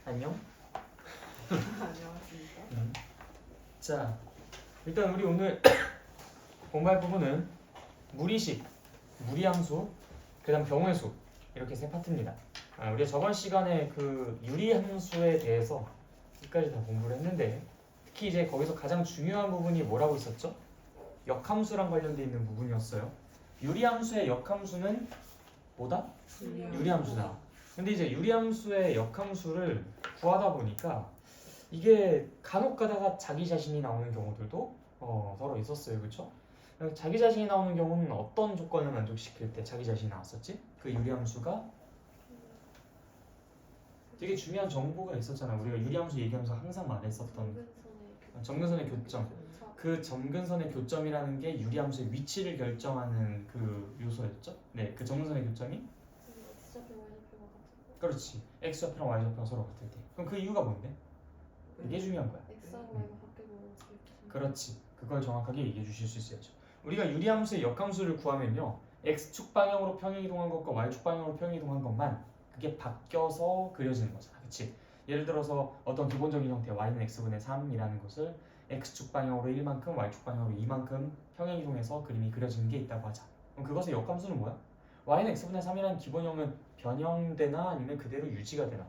안녕. 안녕하십니까. 자, 일단 우리 오늘 공부할 부분은 무리식, 무리함수, 그다음 병회수 이렇게 세 파트입니다. 우리가 저번 시간에 그 유리함수에 대해서 여기까지 다 공부를 했는데 특히 이제 거기서 가장 중요한 부분이 뭐라고 있었죠? 역함수랑 관련돼 있는 부분이었어요. 유리함수의 역함수는 뭐다? 유리함수다. 근데 이제 유리함수의 역함수를 구하다 보니까 이게 간혹 가다가 자기 자신이 나오는 경우들도 서로 있었어요. 그렇죠? 자기 자신이 나오는 경우는 어떤 조건을 만족시킬 때 자기 자신이 나왔었지? 그 유리함수가 되게 중요한 정보가 있었잖아. 우리가 유리함수 얘기하면서 항상 말했었던 점근선의 교점. 그 점근선의 교점이라는 게 유리함수의 위치를 결정하는 그 요소였죠? 네, 그 점근선의 교점이? 그렇지. x좌표랑 y좌표가 서로 같을 때. 그럼 그 이유가 뭔데? 이게 중요한 거야. 그렇지. 그걸 정확하게 얘기해 주실 수 있어야죠. 우리가 유리함수의 역함수를 구하면요, x축 방향으로 평행이동한 것과 y축 방향으로 평행이동한 것만 그게 바뀌어서 그려지는 거잖아. 그치? 예를 들어서 어떤 기본적인 형태 y는 x분의 3이라는 것을 x축 방향으로 1만큼, y축 방향으로 2만큼 평행이동해서 그림이 그려지는 게 있다고 하자. 그럼 그것의 역함수는 뭐야? y는 x분의 3이라는 기본형은 변형되나 아니면 그대로 유지가 되나?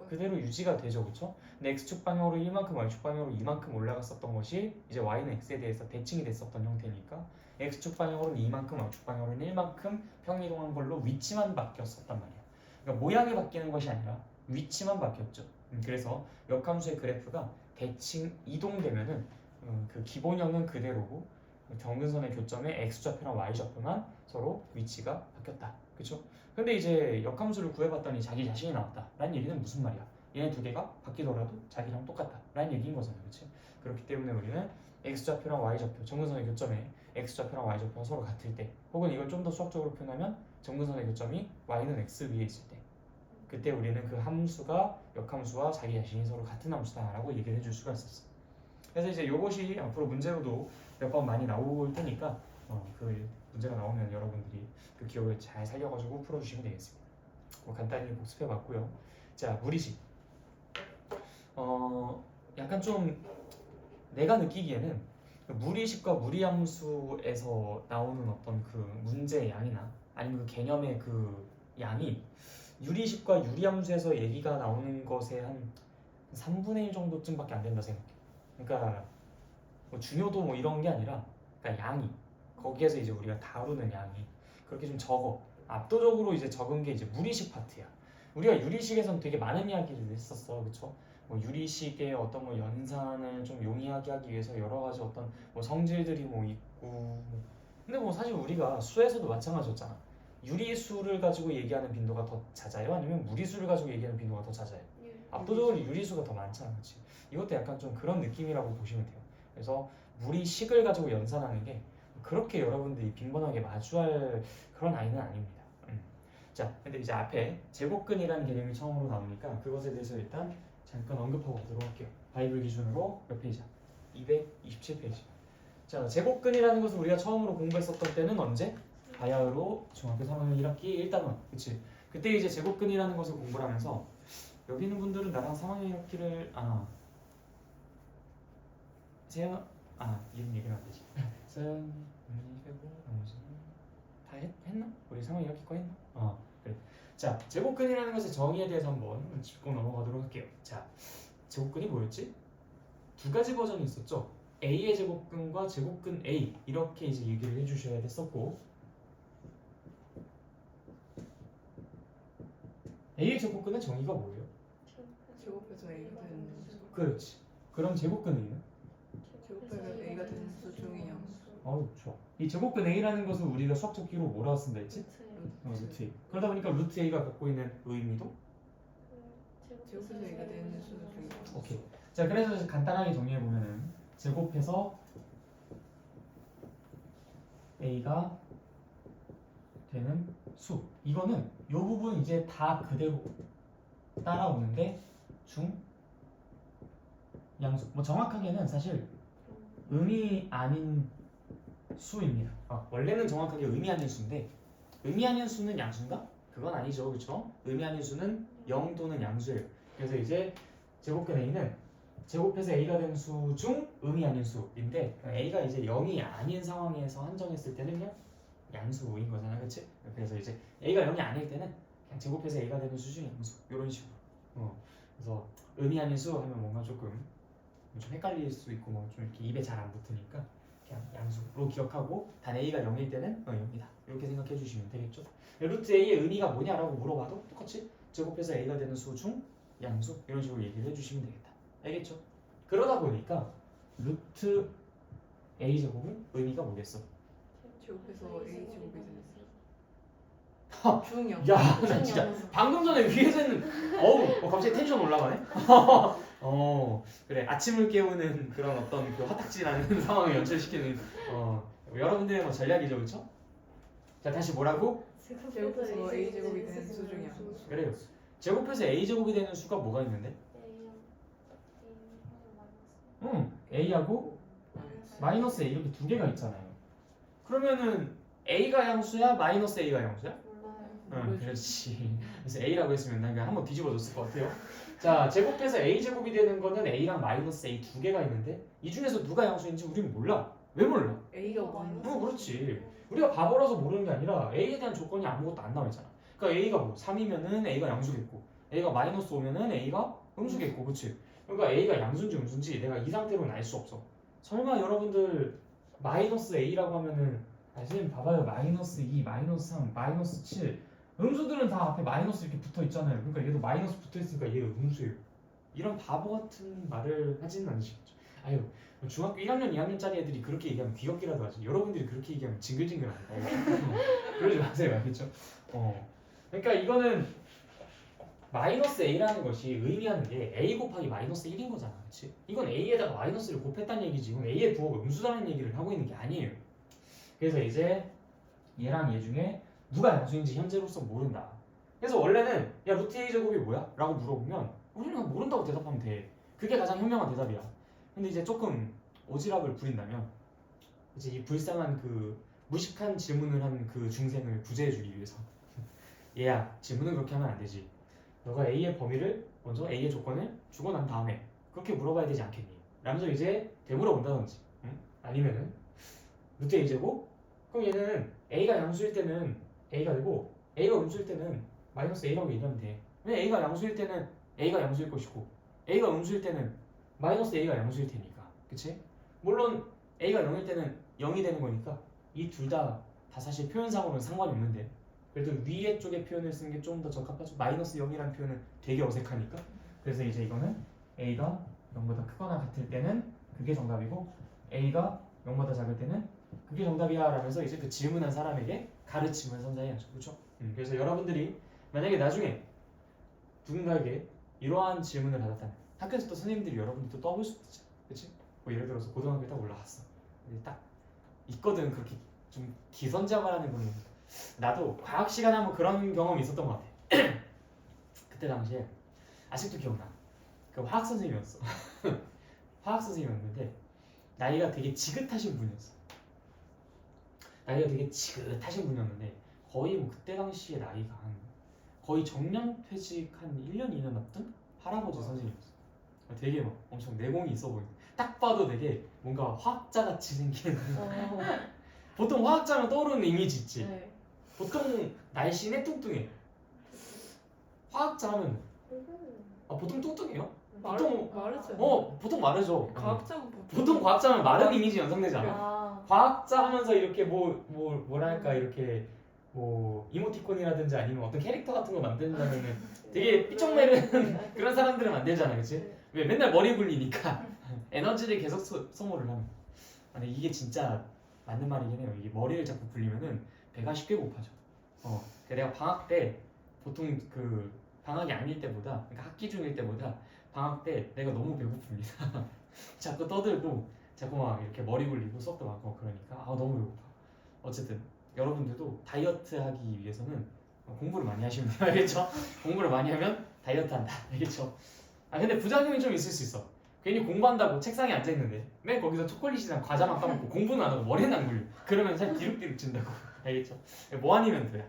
그대로 유지가 되죠. 그쵸? 근데 x축 방향으로 1만큼, y축 방향으로 2만큼 올라갔었던 것이 이제 y는 x에 대해서 대칭이 됐었던 형태니까 x축 방향으로는 2만큼, y축 방향으로는 1만큼 평이동한 걸로 위치만 바뀌었었단 말이야. 그러니까 모양이 바뀌는 것이 아니라 위치만 바뀌었죠. 그래서 역함수의 그래프가 대칭 이동되면은 그 기본형은 그대로고 점근선의 교점에 x좌표랑 y좌표만 서로 위치가 바뀌었다. 그쵸? 근데 이제 역함수를 구해봤더니 자기 자신이 나왔다 라는 얘기는 무슨 말이야? 얘네 두 개가 바뀌더라도 자기랑 똑같다 라는 얘기인 거잖아. 그치? 그렇기 때문에 우리는 x좌표랑 y좌표, 점근선의 교점에 x좌표랑 y좌표가 서로 같을 때, 혹은 이걸 좀 더 수학적으로 표현하면 점근선의 교점이 y는 x 위에 있을 때, 그때 우리는 그 함수가 역함수와 자기 자신이 서로 같은 함수다 라고 얘기를 해줄 수가 있었어. 그래서 이제 이것이 앞으로 문제로도 몇 번 많이 나올 테니까 그 문제가 나오면 여러분들이 그 기억을 잘 살려가지고 풀어주시면 되겠습니다. 간단히 복습해봤고요. 자, 무리식. 약간 좀 내가 느끼기에는 그 무리식과 무리함수에서 나오는 어떤 그 문제의 양이나 아니면 그 개념의 그 양이 유리식과 유리함수에서 얘기가 나오는 것의 한 3분의 1 정도쯤밖에 안 된다 생각해. 그러니까 뭐 중요도 뭐 이런 게 아니라 그러니까 양이 거기에서 이제 우리가 다루는 양이 그렇게 좀 적어. 압도적으로 이제 적은 게 이제 무리식 파트야. 우리가 유리식에서는 되게 많은 이야기를 했었어. 그쵸? 뭐 유리식의 어떤 뭐 연산을 좀 용이하게 하기 위해서 여러 가지 어떤 뭐 성질들이 뭐 있고, 근데 뭐 사실 우리가 수에서도 마찬가지였잖아. 유리수를 가지고 얘기하는 빈도가 더 잦아요? 아니면 무리수를 가지고 얘기하는 빈도가 더 잦아요? 압도적으로 유리수가 더 많잖아. 그치? 이것도 약간 좀 그런 느낌이라고 보시면 돼요. 그래서 무리식을 가지고 연산하는 게 그렇게 여러분들이 빈번하게 마주할 그런 아이는 아닙니다. 자, 근데 이제 앞에 제곱근이라는 개념이 처음으로 나오니까 그것에 대해서 일단 잠깐 언급하고 가도록 할게요. 바이블 기준으로 몇 페이지야? 227페이지. 자, 제곱근이라는 것을 우리가 처음으로 공부했었던 때는 언제? 바야흐로 중학교 3학년 1학기 1단원. 그치? 그때 이제 제곱근이라는 것을 공부를 하면서 여기 있는 분들은 나랑 3학년 1학기를 이런 얘기는 안 되지. 서영, 빼고 나머지는 다 했나? 우리 3학년 1학기 거 했나? 그래. 자, 제곱근이라는 것의 정의에 대해서 한번 짚고 넘어가도록 할게요. 자, 제곱근이 뭐였지? 두 가지 버전이 있었죠. A의 제곱근과 제곱근 A 이렇게 이제 얘기를 해주셔야 됐었고, A의 제곱근의 정의가 뭐예요? 제곱해서 A가 되는 수. 그렇지. 그럼 제곱근은요? 제곱해서 A가 되는 수 중의 양수. 좋아. 이 제곱근 A라는 것을 우리가 수학적 기로 뭐라고 쓴다 했지? 루트 A. 그러다 보니까 루트 A가 갖고 있는 의미도? 제곱해서 A가 되는 수 중의 양수. 오케이. 자, 그래서 간단하게 정리해보면은 제곱해서 A가 되는 수. 이거는 이 부분 이제 다 그대로 따라오는데 양수. 뭐 정확하게는 사실 의미 아닌 수입니다. 원래는 정확하게 의미 아닌 수인데, 의미 아닌 수는 양수인가? 그건 아니죠. 그렇죠? 의미 아닌 수는 0 또는 양수예요. 그래서 이제 제곱근 A는 제곱해서 A가 되는 수 중 음이 아닌 수인데 A가 이제 0이 아닌 상황에서 한정했을 때는요 양수인 거잖아, 그렇지? 그래서 이제 A가 0이 아닐 때는 그냥 제곱해서 A가 되는 수 중 양수 이런 식으로. 그래서 음이 아닌 수 하면 뭔가 조금 좀 헷갈릴 수 있고 뭐 좀 이렇게 입에 잘 안 붙으니까 그냥 양수로 기억하고 단 A가 0일 때는 0이다 이렇게 생각해 주시면 되겠죠. 루트 A의 의미가 뭐냐라고 물어봐도 똑같이 제곱해서 A가 되는 수 중 양수 이런 식으로 얘기를 해주시면 되겠다. 알겠죠? 그러다 보니까 루트 A 제곱은 의미가 뭐겠어? 제곱해서 A 제곱이 되는 하, 수. 중형. 야, 나 진짜 방금 전에 위에서는 갑자기 텐션 올라가네. 그래 아침을 깨우는 그런 어떤 그 화딱지나는 상황을 연출시키는 여러분들의 뭐 전략이죠, 그렇죠? 자 다시 뭐라고? 제곱해서 A 제곱이 되는 수 중 양수. 그래요. 제곱해서 A 제곱이 되는 수가 뭐가 있는데? A하고 마이너스 A 이렇게 두 개가 있잖아요. 그러면은 A가 양수야, 마이너스 A가 양수야? 그렇지. 그래서 A라고 했으면 난 그냥 한번 뒤집어졌을 것 같아요. 자, 제곱해서 A 제곱이 되는 거는 A랑 마이너스 A 두 개가 있는데 이 중에서 누가 양수인지 우리는 몰라. 왜 몰라? A가 마이너스. 그렇지. 우리가 바보라서 모르는 게 아니라 A에 대한 조건이 아무것도 안 나와 있잖아. 그러니까 A가 뭐 3이면은 A가 양수겠고, A가 마이너스 5면은 A가 음수겠고, 그렇지? 그러니까 A가 양수인지 음수인지 내가 이 상태로는 알 수 없어. 설마 여러분들 마이너스 A라고 하면은 선생님 봐봐요. 마이너스 2, 마이너스 3, 마이너스 7 음수들은 다 앞에 마이너스 이렇게 붙어 있잖아요. 그러니까 얘도 마이너스 붙어 있으니까 얘가 음수예요. 이런 바보 같은 말을 하지는 않으시겠죠. 아유, 중학교 1학년, 2학년짜리 애들이 그렇게 얘기하면 귀엽기라도 하지. 여러분들이 그렇게 얘기하면 징글징글합니다. 그러지 마세요, 알겠죠? 그러니까 이거는 마이너스 A라는 것이 의미하는 게 A 곱하기 마이너스 1인 거잖아, 그렇지? 이건 A에다가 마이너스를 곱했다는 얘기지. 이건 A의 부호가 음수라는 얘기를 하고 있는 게 아니에요. 그래서 이제 얘랑 얘 중에 누가 양수인지 현재로서 모른다. 그래서 원래는 야 루트 A 제곱이 뭐야? 라고 물어보면 우리는 그냥 모른다고 대답하면 돼. 그게 가장 현명한 대답이야. 근데 이제 조금 오지랖을 부린다면 이제 이 불쌍한 그 무식한 질문을 한 그 중생을 구제해주기 위해서 얘야 질문은 그렇게 하면 안 되지. 너가 A의 범위를 먼저 A의 조건을 주고 난 다음에 그렇게 물어봐야 되지 않겠니? 라면서 이제 되물어본다든지 아니면은 루트 A 제곱? 그럼 얘는 A가 양수일 때는 A가 되고 A가 음수일 때는 마이너스 A라고 얘기하면 돼. 왜 A가 양수일 때는 A가 양수일 것이고 A가 음수일 때는 마이너스 A가 양수일 테니까. 그치? 물론 A가 0일 때는 0이 되는 거니까 이 둘 다 사실 표현상으로는 상관이 없는데 그래도 위에 쪽의 표현을 쓰는 게 좀 더 적합하죠. 마이너스 0이라는 표현은 되게 어색하니까. 그래서 이제 이거는 A가 0보다 크거나 같을 때는 그게 정답이고 A가 0보다 작을 때는 그게 정답이야 라면서 이제 그 질문한 사람에게 가르침을 선사해야죠. 그렇죠? 그래서 여러분들이 만약에 나중에 누군가에게 이러한 질문을 받았다면 학교에서 또 선생님들이 여러분들 또 떠볼 수도 있죠. 그치? 뭐 예를 들어서 고등학교에 딱 올라갔어. 근데 딱 있거든 그렇게 좀 기선제압하는 분이. 나도 과학 시간에 한번 그런 경험이 있었던 것 같아. 그때 당시에 아직도 기억나. 그 화학 선생님이었어. 화학 선생님이었는데 나이가 되게 지긋하신 분이었어. 나이가 되게 지긋하신 분이었는데 거의 뭐 그때 당시에 나이가 한 거의 정년퇴직 한 1년 2년 앞둔 할아버지 선생님이었어. 되게 막 엄청 내공이 있어 보이는. 딱 봐도 되게 뭔가 화학자같이 생긴. 보통 화학자면 떠오르는 이미지 있지. 네. 보통 날씬해 뚱뚱해. 화학자 하면 보통 뚱뚱해요. 보통 말했죠. 보통 마르죠. 과학자는 보통 과학자면 마른 이미지 연상되지 않아? 아, 과학자 하면서 이렇게 뭐랄까 이렇게 뭐 이모티콘이라든지 아니면 어떤 캐릭터 같은 거 만든다면은 되게 삐쩍매는 그런 사람들은 만들잖아, 그렇지? 왜 맨날 머리 굴리니까 에너지를 계속 소모를 하면. 근데 이게 진짜 맞는 말이긴 해요. 이게 머리를 자꾸 굴리면은 배가 쉽게 고파져. 내가 방학 때 보통 그 방학이 아닐 때보다, 그러니까 학기 중일 때보다 방학 때 내가 너무 배고픕니다. 자꾸 떠들고 자꾸 막 이렇게 머리 굴리고 수업도 많고 그러니까 너무 배고파. 어쨌든 여러분들도 다이어트 하기 위해서는 공부를 많이 하시면 돼요. 알겠죠? 공부를 많이 하면 다이어트 한다. 알겠죠? 근데 부작용이 좀 있을 수 있어. 괜히 공부한다고 책상에 앉아있는데 맨 거기서 초콜릿이랑 과자만 까먹고 공부는 안 하고 머리는 안 굴려. 그러면 살 뒤룩뒤룩 찐다고. 알겠죠? 뭐 아니면 돼요.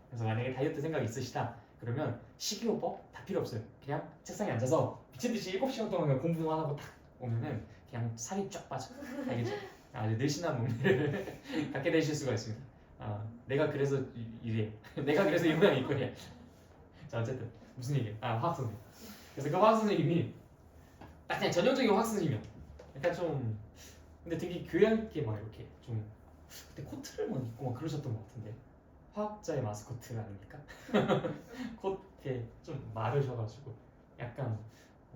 그래서 만약에 다이어트 생각이 있으시다 그러면 식이요법 다 필요 없어요. 그냥 책상에 앉아서 미친듯이 7시간 동안 그냥 공부만 하고 딱 오면은 그냥 살이 쫙 빠져. 알겠죠? 아주 늘씬한 몸매를 갖게 되실 수가 있습니다. 내가 그래서 이래. 내가 그래서 이 모양이 있거든요. 자, 어쨌든 무슨 얘기야? 화학 선생님. 그래서 그 화학 선생님이 딱 그냥 전형적인 화학 선생님이야. 약간 좀 근데 되게 교양 있게 막 이렇게 좀 그때 코트를 막 입고 막 그러셨던 것 같은데 화학자의 마스코트 아닙니까? 코트에 좀 마르셔가지고 약간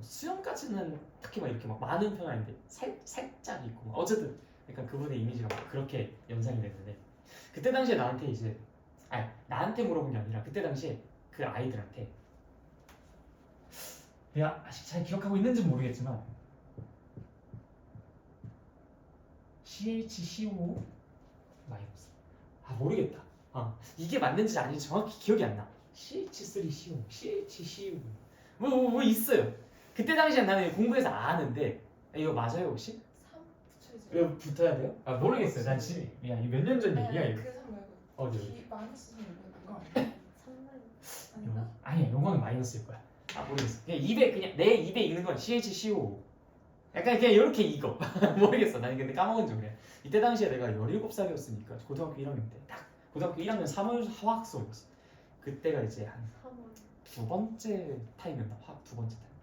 수영까지는 딱히 막 이렇게 막 많은 편은 아닌데 살짝 있고 막 어쨌든 약간 그분의 이미지가 막 그렇게 연상이 됐는데 그때 당시에 나한테 이제 나한테 물어본 게 아니라 그때 당시에 그 아이들한테 내가 아직 잘 기억하고 있는지는 모르겠지만 CHCO 마이너스 모르겠다. 이게 맞는지 아닌지 정확히 기억이 안 나. CH3CO, CHCO 뭐 있어요. 그때 당시에 나는 공부해서 아는데 이거 맞아요 혹시? 3 붙여야지. 이거 붙어야 돼요? 모르겠어요. 난 지금 야 이거 몇 년 전 얘기야 이거. 그3 말고 어디? B 마이너스 3 이거 아니야? 3 아닌가? 아니야 요거는 마이너스일 거야. 모르겠어. 그냥 입에 그냥 내 입에 있는 건 CHCO. 약간 그냥 이렇게 이거 모르겠어. 나는 근데 까먹은 줄 그래. 이때 당시에 내가 17살이었으니까 고등학교 1학년 때 딱 고등학교 1학년 3월 화학 수업이었어. 그때가 이제 한 2 번째 타임이었나? 화학 2번째 타임.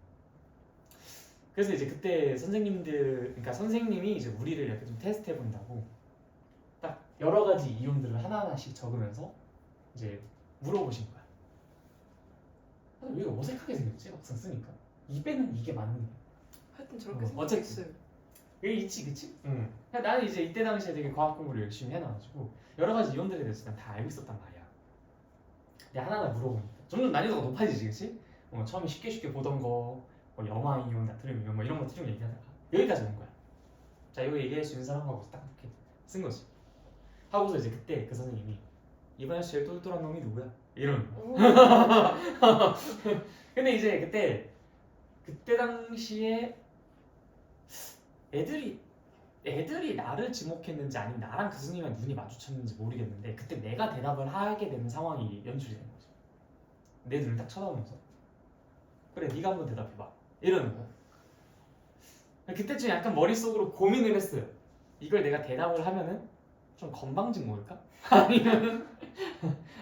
그래서 이제 그때 그러니까 선생님이 이제 우리를 이렇게 좀 테스트해 본다고 딱 여러 가지 이론들을 하나하나씩 적으면서 이제 물어보신 거야. 근데 왜 어색하게 생겼지? 막상 쓰니까 입에는 이게 맞는데. 하여튼 저렇게 어쨌든. 생겼어요. 왜 있지, 그치? 응. 나는 이제 이때 당시에 되게 과학 공부를 열심히 해놔가지고 여러 가지 이론들에 대해서 난 다 알고 있었단 말이야. 근데 하나하나 물어보니까 점점 난이도가 높아지지, 그치? 처음에 쉽게 보던 거, 뭐 염화 이온, 나트륨 이온, 뭐 이런 거 트륨 얘기하다가 여기까지 온 거야. 자, 이거 얘기할 수 있는 사람 하고 딱 이렇게 쓴 거지. 하고서 이제 그때 그 선생님이 이번에 제일 똘똘한 놈이 누구야? 이러는 거야. 근데 이제 그때 당시에 애들이 나를 지목했는지 아니면 나랑 그 선생님이랑 눈이 마주쳤는지 모르겠는데 그때 내가 대답을 하게 되는 상황이 연출이 된 거죠. 내 눈을 딱 쳐다보면서 그래 네가 한번 대답해봐 이러는 거야. 그때쯤 약간 머릿속으로 고민을 했어요. 이걸 내가 대답을 하면은 좀 건방진 걸까?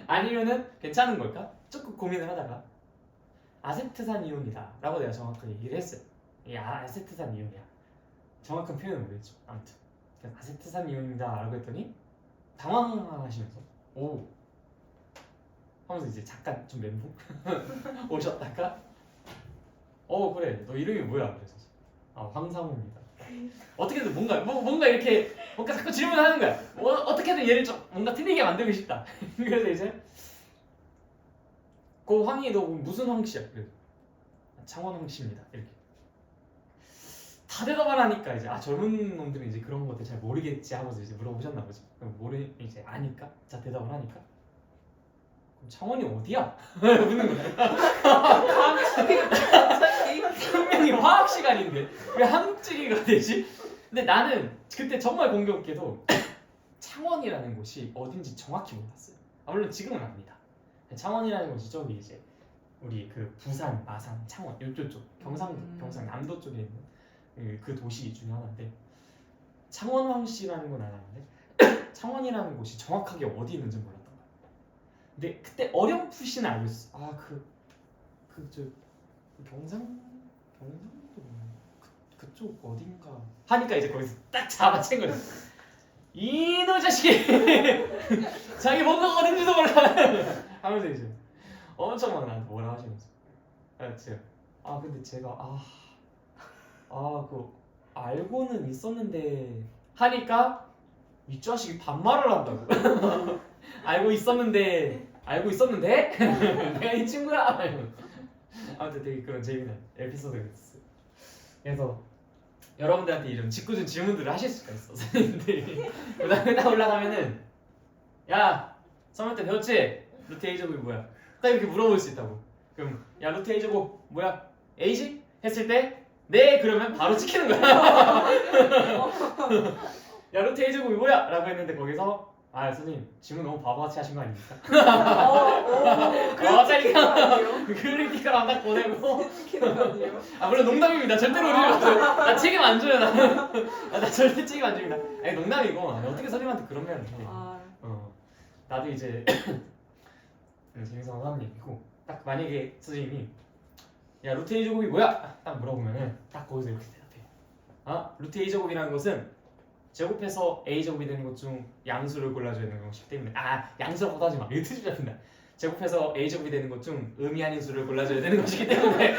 아니면은 괜찮은 걸까? 조금 고민을 하다가 아세트산 이온이다 라고 내가 정확하게 얘기를 했어요. 이게 아세트산 이온이야. 정확한 표현은 모르겠죠. 아무튼 아세트산 이온이다 라고 했더니 당황하시면서 오 하면서 이제 잠깐 좀 멘붕 오셨다가 그래 너 이름이 뭐야? 그래서 황상우입니다. 어떻게든 뭔가 이렇게 뭔가 자꾸 질문하는 거야. 어떻게든 얘를 좀 뭔가 틀리게 만들고 싶다. 그래서 이제 그 황이 너 무슨 황씨야? 그래 창원 황씨입니다. 이렇게 다 대답을 하니까 이제 젊은 놈들은 이제 그런 것들 잘 모르겠지 하고서 이제 물어보셨나 보지. 그럼 이제 아니까 자 대답을 하니까 그럼 창원이 어디야? 묻는 거야. 분명히 화학 시간인데 왜 함찌기가 되지? 근데 나는 그때 정말 공교롭게도 창원이라는 곳이 어딘지 정확히 몰랐어요. 물론 지금은 압니다. 창원이라는 곳이 저기 이제 우리 그 부산, 마산, 창원 이쪽 경상도, 경상남도 쪽에 있는 그 도시 중에 하나인데 창원황씨라는 건 알았는데 창원이라는 곳이 정확하게 어디 있는지 몰랐던 거야. 근데 그때 어렴풋이는 알고 있어. 경상도 그쪽 어딘가 하니까 이제 거기서 딱 잡아챈 거야. 이놈 자식이 자기 뭔가 어딘지도 몰라 하면서 이제 엄청 막 나한테 뭐라 하시면서 근데 제가 알고는 있었는데 하니까 이 자식이 반말을 한다고. 알고 있었는데 내가 이 친구야. 아무튼 되게 그런 재미난 에피소드가 있었어요. 그래서 여러분들한테 이런 짓궂은 질문들을 하실 수가 있어 선생님들이. 그다음에 딱 올라가면은 야 선물 때 배웠지? 루트 A 제곱이 뭐야? 딱 이렇게 물어볼 수 있다고. 그럼 야 루트 A 제곱 뭐야? A식? 했을 때 네 그러면 바로 찍히는 거야. 야 루트 A 제곱이 뭐야? 라고 했는데 거기서 선생님 질문 너무 바보같이 하신 거 아닙니까? 짜리 클리니컬 딱 보내고. 키는 거 아니에요? 아 물론 농담입니다. 절대로 그러지 마세요. 나 책임 안 줘요 나는. 나 절대 책임 안 줍니다. 아니 농담이고 어떻게 선생님한테 그런 말을 해. 아, 나도 이제 재미삼아 하는 얘기고 딱 만약에 선생님이 야 루트 A 제곱이 뭐야? 딱 물어보면은 딱 거기서 이렇게 대답해. 아 루트 A 제곱이라는 것은 제곱해서 A 제곱이 되는 것 중 양수를 골라줘야 되는 것이기 때문에 양수라고 하지 마. 이거 트집 잡힌다. 제곱해서 A 제곱이 되는 것 중 의미 아닌 수를 골라줘야 되는 것이기 때문에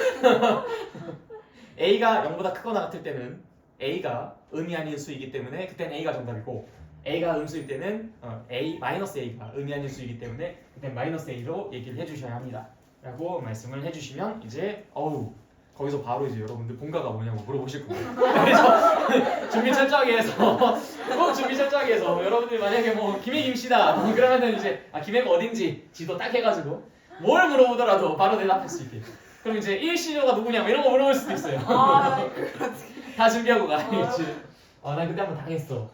A가 0보다 크거나 같을 때는 A가 의미 아닌 수이기 때문에 그때는 A가 정답이고 A가 음수일 때는 A가 의미 아닌 수이기 때문에 그때 -A로 얘기를 해주셔야 합니다. 라고 말씀을 해주시면 이제 거기서 바로 이제 여러분들 본가가 뭐냐고 물어보실 거예요. 그래서 준비 철저하게 해서 꼭 준비 철저하게 해서 여러분들 만약에 뭐 김해 김씨다 그러면은 이제 김해가 어딘지 지도 딱 해가지고 뭘 물어보더라도 바로 대답할 수 있게. 그럼 이제 1시조가 누구냐 뭐 이런 거 물어볼 수도 있어요. 다 준비하고 가야겠지. 난 그때 한번 당했어.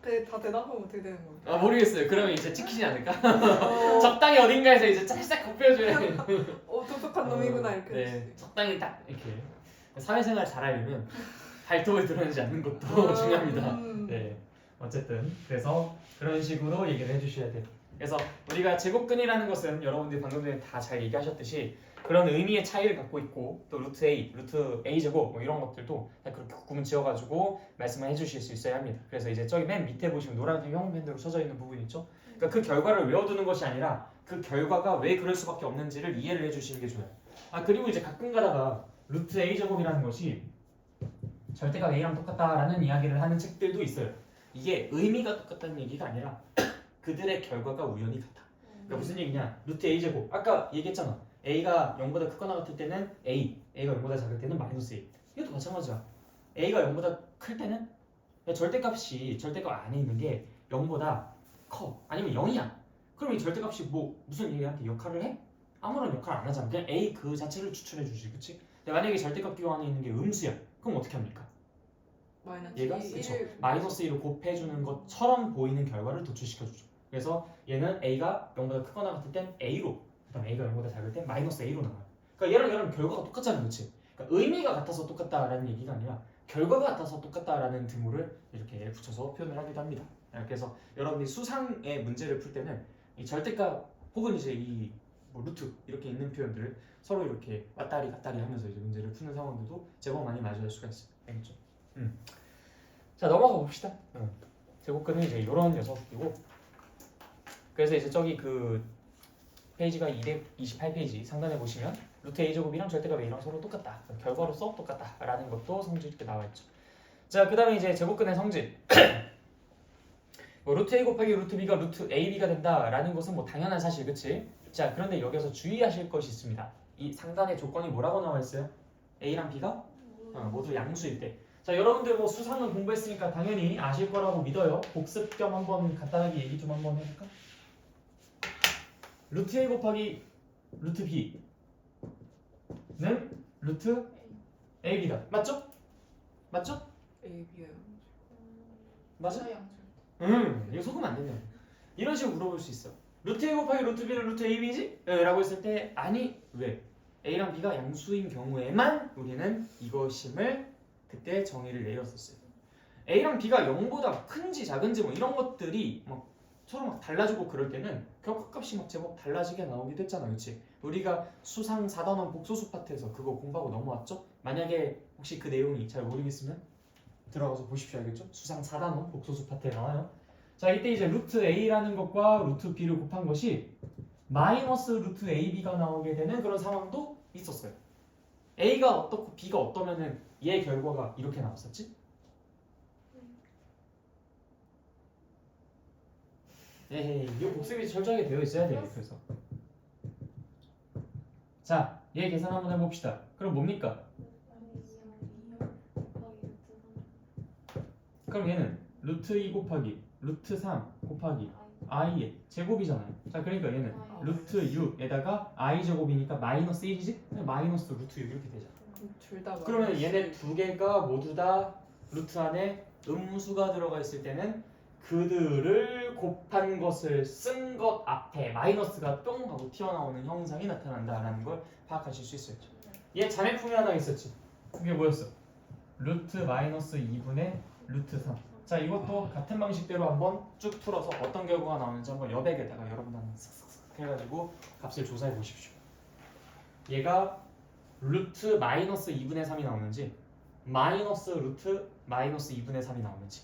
근데 다 대답하면 어떻게 되는 거예요? 모르겠어요. 그러면 이제 찍히지 않을까? 적당히 어딘가에서 이제 짤싹 곱빼줘야 돼. 똑똑한 놈이구나 이렇게. 네, 적당히 딱 이렇게 사회생활 잘하려면 발톱을 드러내지 않는 것도 중요합니다. 네, 어쨌든 그래서 그런 식으로 얘기를 해주셔야 돼요. 그래서 우리가 제곱근이라는 것은 여러분들이 방금 전에 다 잘 얘기하셨듯이 그런 의미의 차이를 갖고 있고 또 루트 A 제곱 뭐 이런 것들도 그렇게 구분 지어가지고 말씀을 해주실 수 있어야 합니다. 그래서 이제 저기 맨 밑에 보시면 노란색 형광펜으로 쳐져 있는 부분 있죠? 그러니까 그 결과를 외워두는 것이 아니라 그 결과가 왜 그럴 수밖에 없는지를 이해를 해주시는 게 좋아요. 그리고 이제 가끔 가다가 루트 A 제곱이라는 것이 절대값 A랑 똑같다라는 이야기를 하는 책들도 있어요. 이게 의미가 똑같다는 얘기가 아니라 그들의 결과가 우연히 같아. 그러니까 무슨 얘기냐? 루트 A 제곱 아까 얘기했잖아. A가 0보다 크거나 같을 때는 A가 0보다 작을 때는 -A. 이것도 마찬가지야. A가 0보다 클 때는 절대값 안에 있는 게 0보다 커. 아니면 0이야. 그럼 이 절대값이 뭐 무슨 얘한테 역할을 해? 아무런 역할 안 하잖아. 그냥 A 그 자체를 추출해 주지, 그치? 근데 만약에 절대값 기호 안에 있는 게 음수야. 그럼 어떻게 합니까? 얘가 그쵸. -A로 곱해주는 것처럼 보이는 결과를 도출시켜주죠. 그래서 얘는 A가 0보다 크거나 같을 땐 A로, 그다음 A가 0보다 작을 땐 -A로 나와요. 그러니까 얘랑 결과가 똑같잖아, 그렇지? 그러니까 의미가 같아서 똑같다라는 얘기가 아니라 결과가 같아서 똑같다라는 등호를 이렇게 붙여서 표현을 하기도 합니다. 그래서 여러분들이 수상의 문제를 풀 때는 이 절대값 혹은 이제 이 루트 이렇게 있는 표현들을 서로 이렇게 왔다리 갔다리 하면서 이제 문제를 푸는 상황들도 제법 많이 마주할 수가 있어요. 알겠죠? 자 넘어가 봅시다. 제곱근은 이제 이런 녀석이고, 그래서 이제 저기 그 페이지가 228페이지 상단에 보시면 루트 A 제곱이랑 절대값 A랑 서로 똑같다. 결과로서 똑같다라는 것도 성질 있게 나와 있죠. 자 그다음에 이제 제곱근의 성질. 뭐 루트 A 곱하기 루트 B가 루트 AB가 된다라는 것은 뭐 당연한 사실, 그치? 자 그런데 여기서 주의하실 것이 있습니다. 이 상단의 조건이 뭐라고 나와 있어요? A랑 B가 모두 양수일 때. 자 여러분들 뭐 수상은 공부했으니까 당연히 아실 거라고 믿어요. 복습 겸 한번 간단하게 얘기 좀 한번 해볼까? 루트 A 곱하기 루트 B는 루트 AB다. 맞죠? 맞죠? AB요. 맞아? 이거 속으면 안 되네. 이런 식으로 물어볼 수 있어. 루트 A 곱하기 루트 B는 루트 AB지? 라고 했을 때 아니 왜? A랑 B가 양수인 경우에만 우리는 이것임을 그때 정의를 내렸었어요. A랑 B가 0보다 큰지 작은지 뭐 이런 것들이 막 서로 막 달라지고 그럴 때는 결과값이 막 제법 달라지게 나오기도 했잖아, 그렇지? 우리가 수상 4단원 복소수 파트에서 그거 공부하고 넘어왔죠? 만약에 혹시 그 내용이 잘 모르겠으면 들어가서 보십시오, 알겠죠? 수상 4단원 복소수 파트에 나와요. 자 이때 이제 루트 A라는 것과 루트 B를 곱한 것이 마이너스 루트 AB가 나오게 되는 그런 상황도 있었어요. A가 어떻고 B가 어떠면은 얘 결과가 이렇게 나왔었지? 에헤이, 이 복습이 철저하게 되어 있어야 돼요. 그래서 자, 얘 계산 한번 해봅시다. 그럼 뭡니까? 그럼 얘는 루트 2 곱하기 루트 3 곱하기 i의 제곱이잖아요. 자, 그러니까 얘는 루트 6에다가 i 제곱이니까 마이너스 1이지? 마이너스 루트 6 이렇게 되잖아. 둘 다. 그러면 얘네 두 개가 모두 다 루트 안에 음수가 들어가 있을 때는 그들을 곱한 것을 쓴 것 앞에 마이너스가 뿅 하고 튀어나오는 형상이 나타난다라는 걸 파악하실 수 있어요. 얘 잔해품이 하나 있었지. 그게 뭐였어? 루트 마이너스 2분의 루트 3. 자, 이것도 같은 방식대로 한번 쭉 풀어서 어떤 결과가 나오는지 한번 여백에다가 여러분 한번 쓱쓱쓱 해가지고 값을 조사해 보십시오. 얘가 루트 마이너스 2분의 3이 나오는지 마이너스 루트 마이너스 2분의 3이 나오는지.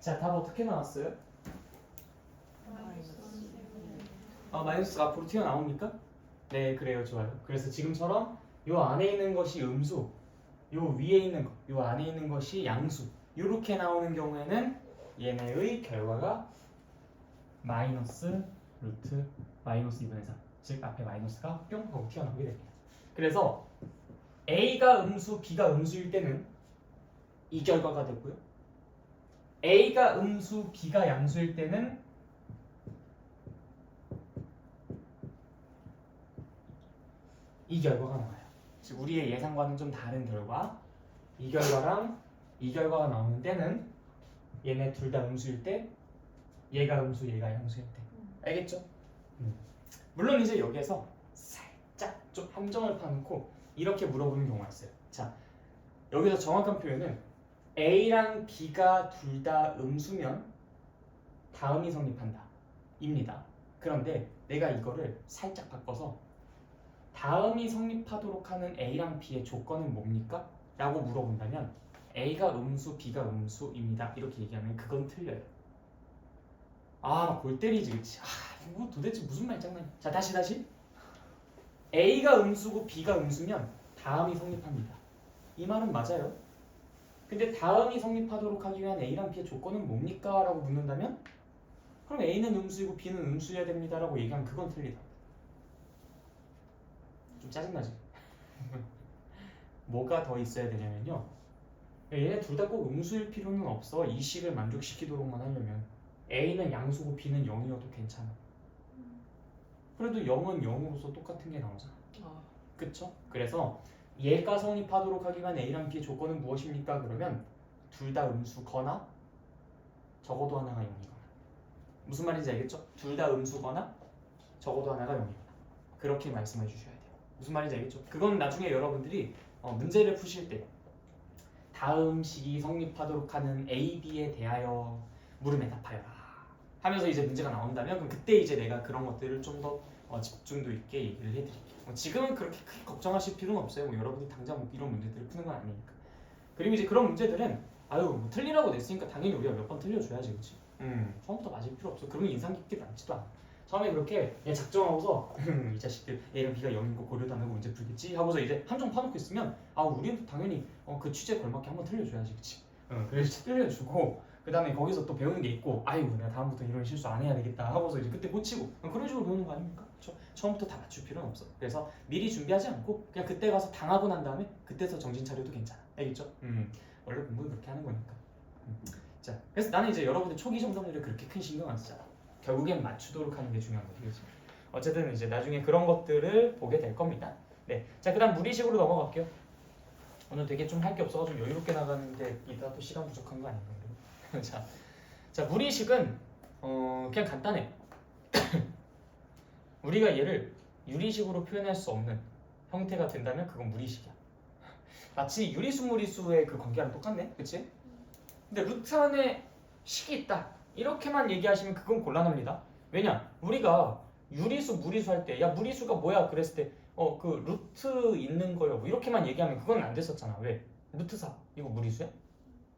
자, 답 어떻게 나왔어요? 마이너스가 앞으로 튀어나옵니까? 네, 그래요. 좋아요. 그래서 지금처럼 요 안에 있는 것이 음수, 요 위에 있는 거, 요 안에 있는 것이 양수, 요렇게 나오는 경우에는 얘네의 결과가 마이너스 루트 마이너스 2분의 3, 즉 앞에 마이너스가 뿅 하고 튀어나오게 됩니다. 그래서 A가 음수, B가 음수일 때는 이 결과가 되고요. A가 음수, B가 양수일 때는 이 결과가 나와요. 즉 우리의 예상과는 좀 다른 결과. 이 결과랑 이 결과가 나오는 때는 얘네 둘 다 음수일 때, 얘가 음수, 얘가 양수일 때. 알겠죠? 물론 이제 여기에서 살짝 좀 함정을 파놓고 이렇게 물어보는 경우가 있어요. 자, 여기서 정확한 표현은 A랑 B가 둘 다 음수면 다음이 성립한다 입니다. 그런데 내가 이거를 살짝 바꿔서 다음이 성립하도록 하는 A랑 B의 조건은 뭡니까? 라고 물어본다면 A가 음수, B가 음수입니다. 이렇게 얘기하면 그건 틀려요. 골 때리지, 그치? 이거 도대체 무슨 말장난이야? 자, 다시. A가 음수고 B가 음수면 다음이 성립합니다. 이 말은 맞아요. 근데 다음이 성립하도록 하기 위한 A랑 B의 조건은 뭡니까? 라고 묻는다면 그럼 A는 음수이고 B는 음수여야 됩니다. 라고 얘기하면 그건 틀리다. 좀 짜증나지? 뭐가 더 있어야 되냐면요. 얘네 둘 다 꼭 음수일 필요는 없어. 이 식을 만족시키도록만 하려면. A는 양수고 B는 0이어도 괜찮아. 그래도 0은 0으로서 똑같은 게 나오잖아. 그쵸? 그래서 얘가 성립하도록 하기 위한 A랑 B의 조건은 무엇입니까? 그러면 둘 다 음수거나 적어도 하나가 0이거나. 무슨 말인지 알겠죠? 둘 다 음수거나 적어도 하나가 0이거나. 그렇게 말씀해 주셔야 돼요. 무슨 말인지 알겠죠? 그건 나중에 여러분들이 문제를 푸실 때 다음 식이 성립하도록 하는 A, B에 대하여 물음에 답하여라 하면서 이제 문제가 나온다면 그럼 그때 이제 내가 그런 것들을 좀 더 집중도 있게 얘기를 해드릴게요. 지금은 그렇게 크게 걱정하실 필요는 없어요. 뭐 여러분이 당장 뭐 이런 문제들을 푸는 건 아니니까. 그리고 이제 그런 문제들은 아유 뭐 틀리라고 냈으니까 당연히 우리가 몇 번 틀려줘야지, 그렇지? 처음부터 맞을 필요 없어. 그러면 인상 깊게 남지도 않아. 처음에 그렇게 그냥 작정하고서 이 자식들 A랑 B가 0인 거 고려도 안 하고 문제 풀겠지 하고서 이제 함정 파놓고 있으면 아 우리는 당연히 그 취지에 걸맞게 한번 틀려줘야지, 그치? 그래서 틀려주고 그 다음에 거기서 또 배우는 게 있고 아이고 내가 다음부터 이런 실수 안 해야 되겠다 하고서 이제 그때 고치고 그런 식으로 배우는 거 아닙니까? 그렇죠? 처음부터 다 맞출 필요는 없어. 그래서 미리 준비하지 않고 그냥 그때 가서 당하고 난 다음에 그때서 정신 차려도 괜찮아. 알겠죠? 원래 공부는 그렇게 하는 거니까. 자, 그래서 나는 이제 여러분들 초기 정답률에 그렇게 큰 신경 안 쓰잖아. 결국엔 맞추도록 하는 게 중요한 거지, 그렇지? 어쨌든 이제 나중에 그런 것들을 보게 될 겁니다. 네, 자 그다음 무리식으로 넘어갈게요. 오늘 되게 좀 할 게 없어가지고 여유롭게 나가는데 이따 또 시간 부족한 거 아닌가요? 자 무리식은 그냥 간단해. 우리가 얘를 유리식으로 표현할 수 없는 형태가 된다면 그건 무리식이야. 마치 유리수 무리수의 그 관계랑 똑같네, 그치? 근데 루트 안에 식이 있다 이렇게만 얘기하시면 그건 곤란합니다. 왜냐? 우리가 유리수 무리수 할 때 야 무리수가 뭐야 그랬을 때 그 루트 있는 거요 뭐 이렇게만 얘기하면 그건 안 됐었잖아. 왜? 루트 4 이거 무리수야?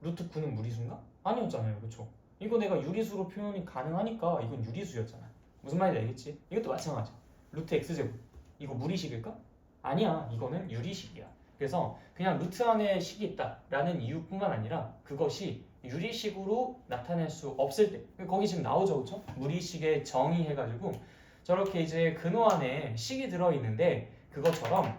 루트 9는 무리수인가? 아니었잖아요, 그쵸? 이거 내가 유리수로 표현이 가능하니까 이건 유리수였잖아. 무슨 말인지 알겠지? 이것도 마찬가지. 루트 x제곱 이거 무리식일까? 아니야, 이거는 유리식이야. 그래서 그냥 루트 안에 식이 있다라는 이유뿐만 아니라 그것이 유리식으로 나타낼 수 없을 때 거기 지금 나오죠, 그렇죠? 무리식의 정의해가지고 저렇게 이제 근호 안에 식이 들어있는데 그것처럼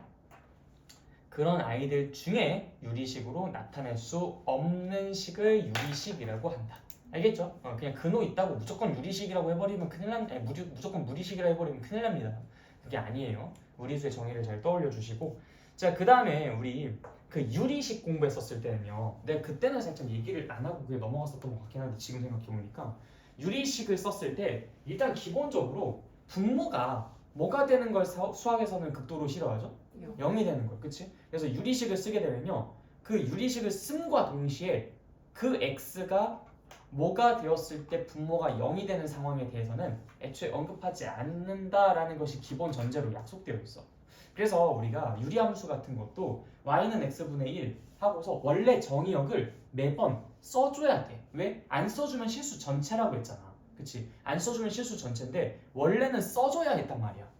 그런 아이들 중에 유리식으로 나타낼 수 없는 식을 유리식이라고 한다. 알겠죠? 그냥 근호 있다고 무조건 유리식이라고 해버리면 큰일 납니다. 무조건 무리식이라 해버리면 큰일 납니다. 그게 아니에요. 무리수의 정의를 잘 떠올려 주시고 자, 그 다음에 우리 그 유리식 공부했었을 때는요. 내가 그때는 살짝 얘기를 안 하고 그냥 넘어갔었던 것 같긴 한데 지금 생각해보니까 유리식을 썼을 때 일단 기본적으로 분모가 뭐가 되는 걸 수학에서는 극도로 싫어하죠? 0이 되는 걸, 그치? 그래서 유리식을 쓰게 되면요. 그 유리식을 씀과 동시에 그 x가 뭐가 되었을 때 분모가 0이 되는 상황에 대해서는 애초에 언급하지 않는다라는 것이 기본 전제로 약속되어 있어. 그래서 우리가 유리함수 같은 것도 y는 x분의 1 하고서 원래 정의역을 매번 써줘야 돼. 왜? 안 써주면 실수 전체라고 했잖아. 그치? 안 써주면 실수 전체인데 원래는 써줘야 했단 말이야.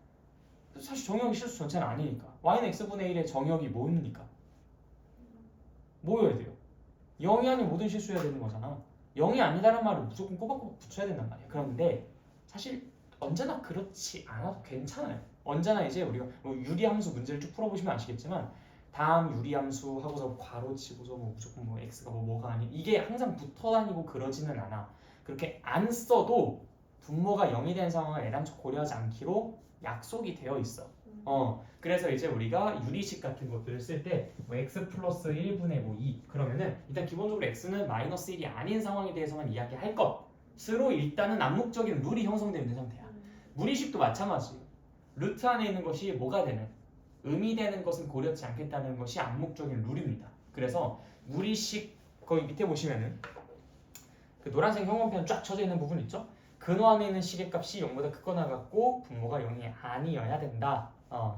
사실 정의역이 실수 전체는 아니니까. y는 x분의 1의 정의역이 뭡니까? 뭐여야 돼요? 0이 아닌 모든 실수해야 되는 거잖아. 0이 아니다라는 말을 무조건 꼬박꼬박 붙여야 된단 말이야. 그런데 사실 언제나 그렇지 않아도 괜찮아요. 언제나 이제 우리가 뭐 유리함수 문제를 쭉 풀어보시면 아시겠지만 다음 유리함수 하고서 괄호 치고서 뭐 무조건 뭐 x가 뭐가 아니 이게 항상 붙어 다니고 그러지는 않아. 그렇게 안 써도 분모가 0이 된 상황을 애당초 고려하지 않기로 약속이 되어 있어. 그래서 이제 우리가 유리식 같은 것들을 쓸 때 뭐 x 플러스 1분의 뭐 2 그러면은 일단 기본적으로 x는 마이너스 1이 아닌 상황에 대해서만 이야기할 것으로 일단은 암묵적인 룰이 형성되어 있는 상태야. 무리식도 마찬가지. 루트 안에 있는 것이 뭐가 되는 의미 되는 것은 고려하지 않겠다는 것이 암묵적인 룰입니다. 그래서 무리식 거기 밑에 보시면은 그 노란색 형광펜 쫙 쳐져 있는 부분 있죠? 근호 안에 있는 식의 값이 0보다 크거나 같고 분모가 0이 아니어야 된다.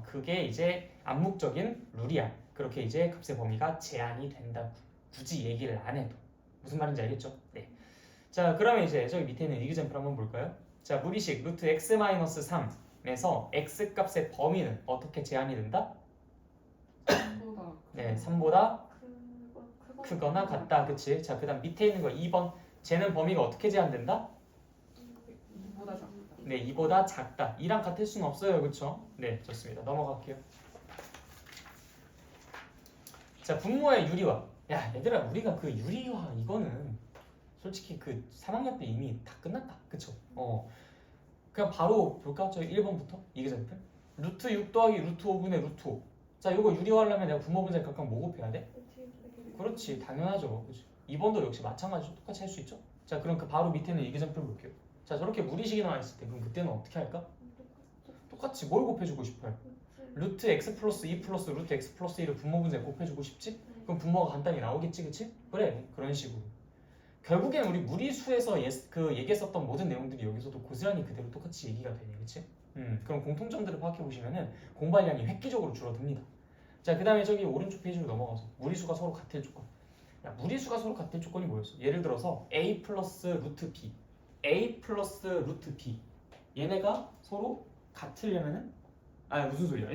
그게 이제 암묵적인 룰이야. 그렇게 이제 값의 범위가 제한이 된다. 굳이 얘기를 안 해도 무슨 말인지 알겠죠? 네. 자, 그러면 이제 저기 밑에 있는 이그젠플 한번 볼까요? 자, 무리식 루트 x-3에서 x 값의 범위는 어떻게 제한이 된다? 3보다 네, 3보다 크거나 같다. 그치? 자, 그 다음 밑에 있는 거 2번 쟤는 범위가 어떻게 제한된다? 2보다 작다. 네, 2보다 작다. 2랑 같을 수는 없어요. 그쵸? 네, 좋습니다. 넘어갈게요. 자, 분모의 유리화. 야, 얘들아, 우리가 그 유리화 이거는 솔직히 그 3학년 때 이미 다 끝났다. 그쵸? 그냥 바로 볼까? 저 1번부터 이그젠플. 루트 6 더하기 루트 5분의 루트 5. 자, 이거 유리화하려면 내가 분모 분자 각각 뭐 곱해야 돼? 그렇지, 당연하죠. 그치? 2번도 역시 마찬가지로 똑같이 할 수 있죠. 자, 그럼 그 바로 밑에는 이그젠플 볼게요. 자, 저렇게 무리식이 나와 있을 때 그럼 그때는 어떻게 할까? 똑같이 뭘 곱해주고 싶어요? 루트 x 플러스 2 플러스 루트 x 플러스 2를 분모 분자에 곱해주고 싶지? 그럼 분모가 간단히 나오겠지, 그치? 그래, 그런 식으로. 결국엔 우리 무리수에서 그 얘기했었던 모든 내용들이 여기서도 고스란히 그대로 똑같이 얘기가 되네, 그치? 그럼 공통점들을 파악해 보시면은 공부량이 획기적으로 줄어듭니다. 자, 그 다음에 저기 오른쪽 페이지로 넘어가서 무리수가 서로 같을 조건. 야, 무리수가 서로 같을 조건이 뭐였어? 예를 들어서 a 플러스 루트 b, a 플러스 루트 b. 얘네가 서로 같으려면은 무슨 소리야?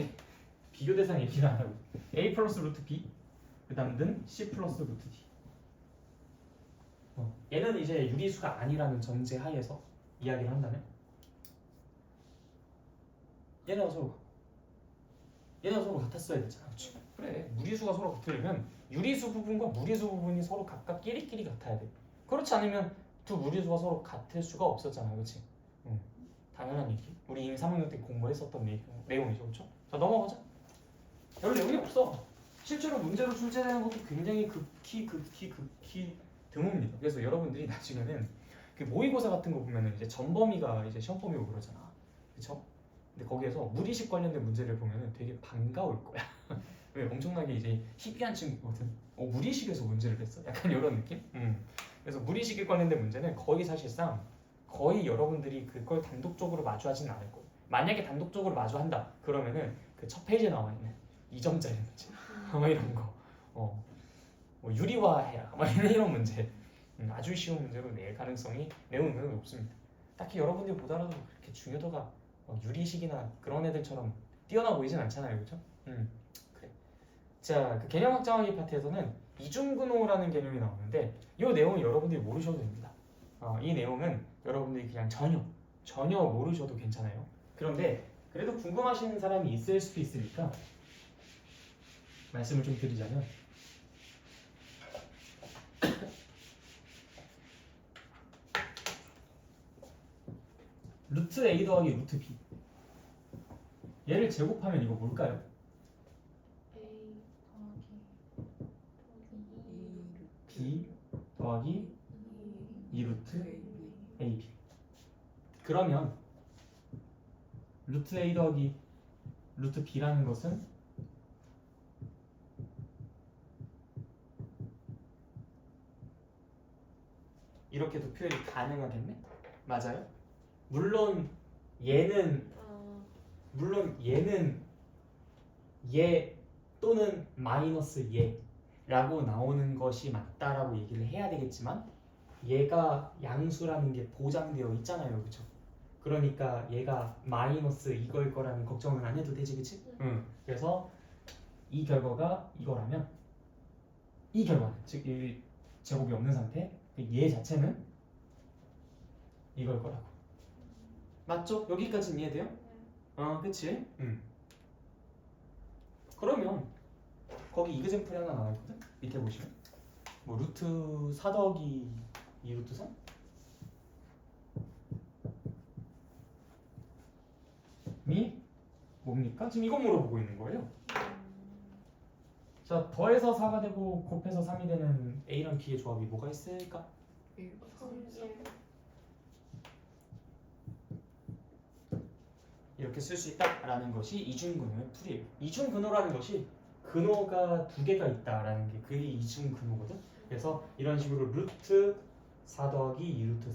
비교 대상 얘기를 안 하고 a 플러스 루트 b 그 다음은 c 플러스 루트 d. 얘는 이제 유리수가 아니라는 전제 하에서 이야기를 한다면 얘네가 서로 같았어야 됐잖아. 그렇지? 그래, 무리수가 서로 같으려면 유리수 부분과 무리수 부분이 서로 각각 끼리끼리 같아야 돼. 그렇지 않으면 두 무리수가 서로 같을 수가 없었잖아. 그렇지? 당연한 얘기. 우리 이미 3학년 때 공부했었던 내용이죠. 그렇죠? 자, 넘어가자. 별 내용이 없어. 실제로 문제로 출제되는 것도 굉장히 극히 드뭅니다. 그래서 여러분들이 나중에는 그 모의고사 같은 거 보면은 이제 전범위가 이제 시험 범위고 그러잖아. 그렇죠? 근데 거기에서 무리식 관련된 문제를 보면은 되게 반가울 거야. 왜? 엄청나게 이제 희귀한 친구거든. 무리식에서 문제를 냈어. 약간 이런 느낌? 그래서 무리식에 관련된 문제는 거의 사실상 거의 여러분들이 그걸 단독적으로 마주하지는 않을 거예요. 만약에 단독적으로 마주한다 그러면은 그 첫 페이지에 나와 있는 2점짜리 문제, 이런 거, 뭐 유리화해라, 이런 문제, 아주 쉬운 문제로 낼 가능성이 매우 높습니다. 딱히 여러분들이 보더라도 그렇게 중요도가 유리식이나 그런 애들처럼 뛰어나 보이진 않잖아요, 그렇죠? 그래. 자, 그 개념 확장하기 파트에서는 이중근호라는 개념이 나오는데 이 내용은 여러분들이 모르셔도 됩니다. 이 내용은 여러분들이 그냥 전혀 모르셔도 괜찮아요. 그런데 그래도 궁금하신 사람이 있을 수도 있으니까 말씀을 좀 드리자면 루트 a 더하기 루트 b 얘를 제곱하면 이거 뭘까요? b 더하기 2루트 ab. 그러면 루트 a 더하기 루트 b라는 것은 이렇게도 표현이 가능하겠네? 맞아요? 물론 얘는 얘 또는 마이너스 얘라고 나오는 것이 맞다라고 얘기를 해야 되겠지만 얘가 양수라는 게 보장되어 있잖아요, 그렇죠? 그러니까 얘가 마이너스 이걸 거라는 걱정은 안 해도 되지, 그치? 그래서 이 결과가 이거라면 이 결과는 즉 이 제곱이 없는 상태 얘 자체는 이걸 거라고. 맞죠? 여기까지는 이해돼요? 그치? 그러면 거기 이그젠플이 하나 나와 있거든? 밑에 보시면 뭐 루트 4 더하기 2 루트 3? 이 뭡니까? 지금 이거 물어보고 있는 거예요. 자, 더해서 4가 되고 곱해서 3이 되는 A랑 B의 조합이 뭐가 있을까? 이렇게 쓸 수 있다라는 것이 이중근호의 풀이에요. 이중근호라는 것이 근호가 두 개가 있다라는 게 그게 이중근호거든. 그래서 이런 식으로 루트 4 더하기 2 루트